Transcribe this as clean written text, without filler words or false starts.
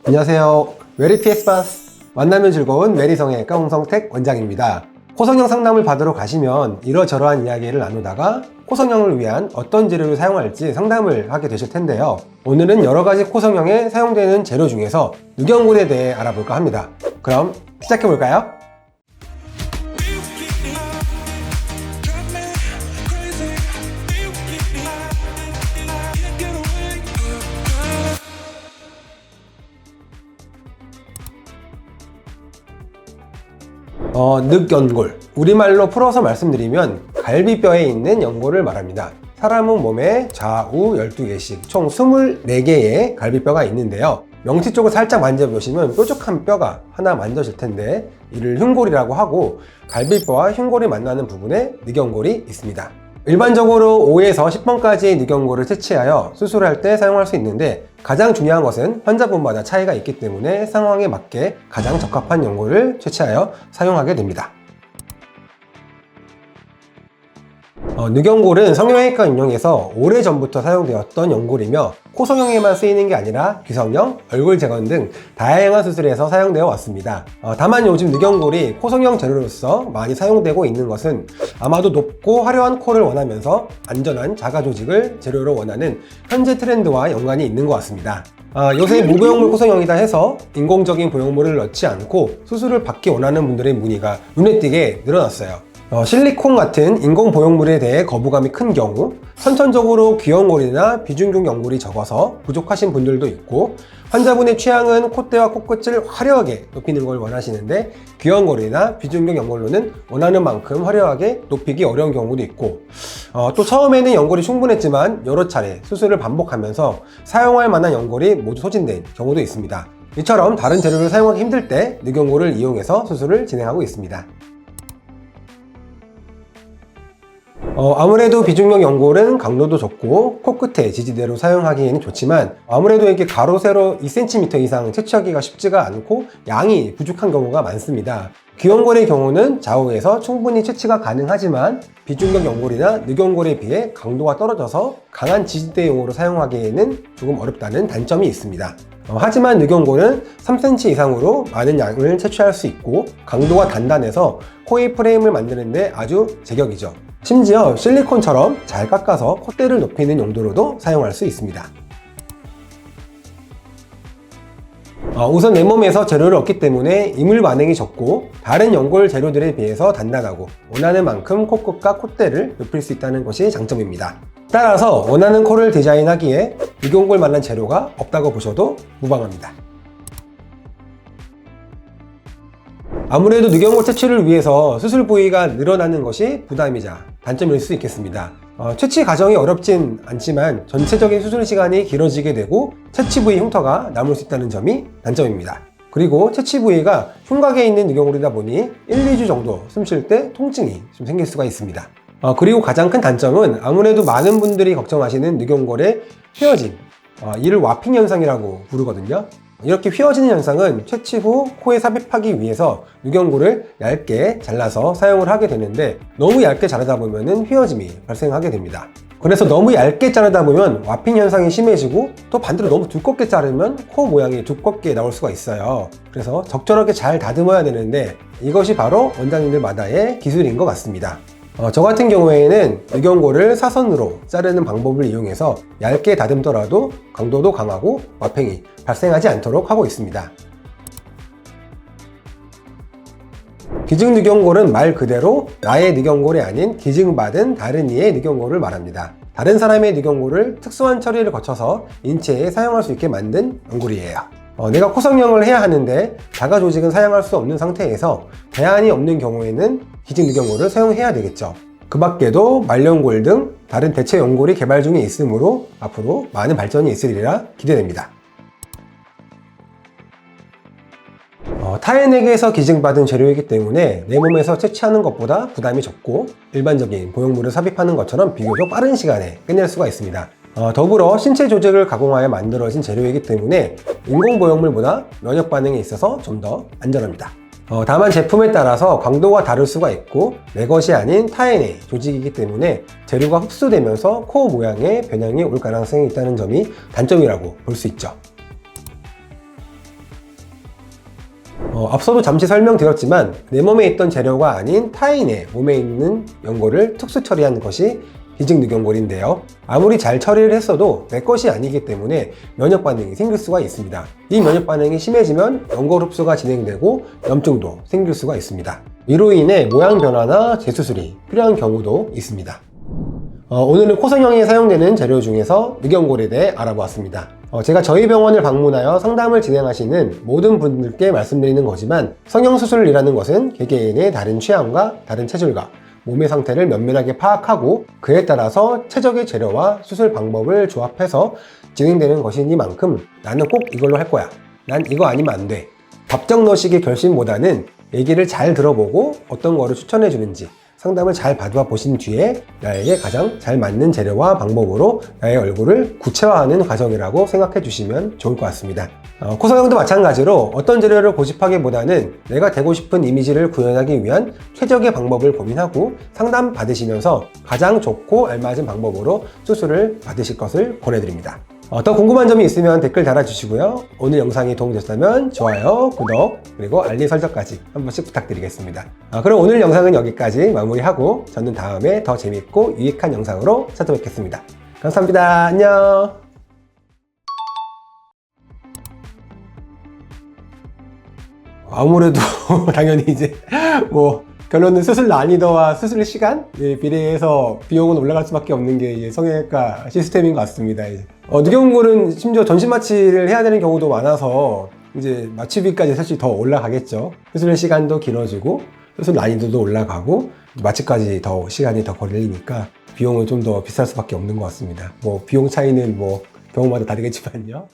안녕하세요. 메리피에스파스 만나면 즐거운 메리성형외과 홍성택 원장입니다. 코성형 상담을 받으러 가시면 이러저러한 이야기를 나누다가 코성형을 위한 어떤 재료를 사용할지 상담을 하게 되실 텐데요. 오늘은 여러가지 코성형에 사용되는 재료 중에서 누경골에 대해 알아볼까 합니다. 그럼 시작해볼까요? 늑연골, 우리말로 풀어서 말씀드리면 갈비뼈에 있는 연골을 말합니다. 사람은 몸에 좌우 12개씩 총 24개의 갈비뼈가 있는데요. 명치 쪽을 살짝 만져보시면 뾰족한 뼈가 하나 만져질 텐데 이를 흉골이라고 하고, 갈비뼈와 흉골이 만나는 부분에 늑연골이 있습니다. 일반적으로 5에서 10번까지의 늑연골을 채취하여 수술할 때 사용할 수 있는데, 가장 중요한 것은 환자분마다 차이가 있기 때문에 상황에 맞게 가장 적합한 연골을 채취하여 사용하게 됩니다. 늑연골은 성형외과 인용에서 오래전부터 사용되었던 연골이며 코성형에만 쓰이는 게 아니라 귀성형, 얼굴 재건 등 다양한 수술에서 사용되어 왔습니다. 다만 요즘 늑연골이 코성형 재료로서 많이 사용되고 있는 것은 아마도 높고 화려한 코를 원하면서 안전한 자가 조직을 재료로 원하는 현재 트렌드와 연관이 있는 것 같습니다. 요새 무보형물 코성형이다 해서 인공적인 보형물을 넣지 않고 수술을 받기 원하는 분들의 문의가 눈에 띄게 늘어났어요. 실리콘 같은 인공 보형물에 대해 거부감이 큰 경우, 선천적으로 귀연골이나 비중격 연골이 적어서 부족하신 분들도 있고, 환자분의 취향은 콧대와 코끝을 화려하게 높이는 걸 원하시는데 귀연골이나 비중격 연골로는 원하는 만큼 화려하게 높이기 어려운 경우도 있고, 또 처음에는 연골이 충분했지만 여러 차례 수술을 반복하면서 사용할 만한 연골이 모두 소진된 경우도 있습니다. 이처럼 다른 재료를 사용하기 힘들 때 늑연골을 이용해서 수술을 진행하고 있습니다. 아무래도 비중격 연골은 강도도 적고 코끝에 지지대로 사용하기에는 좋지만, 아무래도 이렇게 가로 세로 2cm 이상 채취하기가 쉽지가 않고 양이 부족한 경우가 많습니다. 귀연골의 경우는 좌우에서 충분히 채취가 가능하지만 비중격 연골이나 늑연골에 비해 강도가 떨어져서 강한 지지대용으로 사용하기에는 조금 어렵다는 단점이 있습니다. 하지만 늑연골은 3cm 이상으로 많은 양을 채취할 수 있고 강도가 단단해서 코의 프레임을 만드는 데 아주 제격이죠. 심지어 실리콘처럼 잘 깎아서 콧대를 높이는 용도로도 사용할 수 있습니다. 우선 내 몸에서 재료를 얻기 때문에 이물 반응이 적고 다른 연골 재료들에 비해서 단단하고 원하는 만큼 코끝과 콧대를 높일 수 있다는 것이 장점입니다. 따라서 원하는 코를 디자인하기에 늑연골만한 재료가 없다고 보셔도 무방합니다. 아무래도 늑연골 채취를 위해서 수술 부위가 늘어나는 것이 부담이자 단점일 수 있겠습니다. 채취 과정이 어렵진 않지만 전체적인 수술 시간이 길어지게 되고 채취 부위 흉터가 남을 수 있다는 점이 단점입니다. 그리고 채취 부위가 흉곽에 있는 늑연골이다 보니 1-2주 정도 숨 쉴 때 통증이 좀 생길 수가 있습니다. 그리고 가장 큰 단점은 아무래도 많은 분들이 걱정하시는 늑연골의 휘어짐, 이를 와핑 현상이라고 부르거든요. 이렇게 휘어지는 현상은 채취 후 코에 삽입하기 위해서 늑연골을 얇게 잘라서 사용을 하게 되는데, 너무 얇게 자르다 보면 휘어짐이 발생하게 됩니다. 그래서 너무 얇게 자르다 보면 와핑 현상이 심해지고, 또 반대로 너무 두껍게 자르면 코 모양이 두껍게 나올 수가 있어요. 그래서 적절하게 잘 다듬어야 되는데 이것이 바로 원장님들마다의 기술인 것 같습니다. 저 같은 경우에는 늑연골을 사선으로 자르는 방법을 이용해서 얇게 다듬더라도 강도도 강하고 와팽이 발생하지 않도록 하고 있습니다. 기증 늑연골은 말 그대로 나의 늑연골이 아닌 기증받은 다른 이의 늑연골을 말합니다. 다른 사람의 늑연골을 특수한 처리를 거쳐서 인체에 사용할 수 있게 만든 연골이에요. 내가 코성형을 해야 하는데 자가 조직은 사용할 수 없는 상태에서 대안이 없는 경우에는 기증 늑연골을 사용해야 되겠죠. 그 밖에도 말연골 등 다른 대체 연골이 개발 중에 있으므로 앞으로 많은 발전이 있으리라 기대됩니다. 타인에게서 기증받은 재료이기 때문에 내 몸에서 채취하는 것보다 부담이 적고 일반적인 보형물을 삽입하는 것처럼 비교적 빠른 시간에 끝낼 수가 있습니다. 더불어 신체 조직을 가공하여 만들어진 재료이기 때문에 인공 보형물보다 면역 반응에 있어서 좀 더 안전합니다. 다만 제품에 따라서 강도가 다를 수가 있고 내 것이 아닌 타인의 조직이기 때문에 재료가 흡수되면서 코 모양의 변형이 올 가능성이 있다는 점이 단점이라고 볼 수 있죠. 앞서도 잠시 설명드렸지만 내 몸에 있던 재료가 아닌 타인의 몸에 있는 연골을 특수 처리한 것이 비증늑연골인데요. 아무리 잘 처리를 했어도 내 것이 아니기 때문에 면역 반응이 생길 수가 있습니다. 이 면역 반응이 심해지면 연골 흡수가 진행되고 염증도 생길 수가 있습니다. 이로 인해 모양 변화나 재수술이 필요한 경우도 있습니다. 오늘은 코성형에 사용되는 재료 중에서 늑연골에 대해 알아보았습니다. 제가 저희 병원을 방문하여 상담을 진행하시는 모든 분들께 말씀드리는 거지만 성형수술이라는 것은 개개인의 다른 취향과 다른 체질과 몸의 상태를 면밀하게 파악하고 그에 따라서 최적의 재료와 수술 방법을 조합해서 진행되는 것이니만큼 나는 꼭 이걸로 할 거야. 난 이거 아니면 안 돼. 답정너식의 결심보다는 얘기를 잘 들어보고 어떤 거를 추천해 주는지 상담을 잘 받아 보신 뒤에 나에게 가장 잘 맞는 재료와 방법으로 나의 얼굴을 구체화하는 과정이라고 생각해 주시면 좋을 것 같습니다. 코성형도 마찬가지로 어떤 재료를 고집하기보다는 내가 되고 싶은 이미지를 구현하기 위한 최적의 방법을 고민하고 상담 받으시면서 가장 좋고 알맞은 방법으로 수술을 받으실 것을 권해드립니다. 더 궁금한 점이 있으면 댓글 달아주시고요. 오늘 영상이 도움되셨다면 좋아요, 구독, 그리고 알림 설정까지 한 번씩 부탁드리겠습니다. 그럼 오늘 영상은 여기까지 마무리하고 저는 다음에 더 재밌고 유익한 영상으로 찾아뵙겠습니다. 감사합니다. 안녕. 아무래도 당연히 이제 결론은 수술 난이도와 수술 시간에 비례해서 비용은 올라갈 수밖에 없는 게 성형외과 시스템인 것 같습니다. 늑연골은 심지어 전신 마취를 해야 되는 경우도 많아서 이제 마취비까지 사실 더 올라가겠죠. 수술 시간도 길어지고 수술 난이도도 올라가고 마취까지 더 시간이 더 걸리니까 비용은 좀 더 비쌀 수밖에 없는 것 같습니다. 비용 차이는 경우마다 다르겠지만요.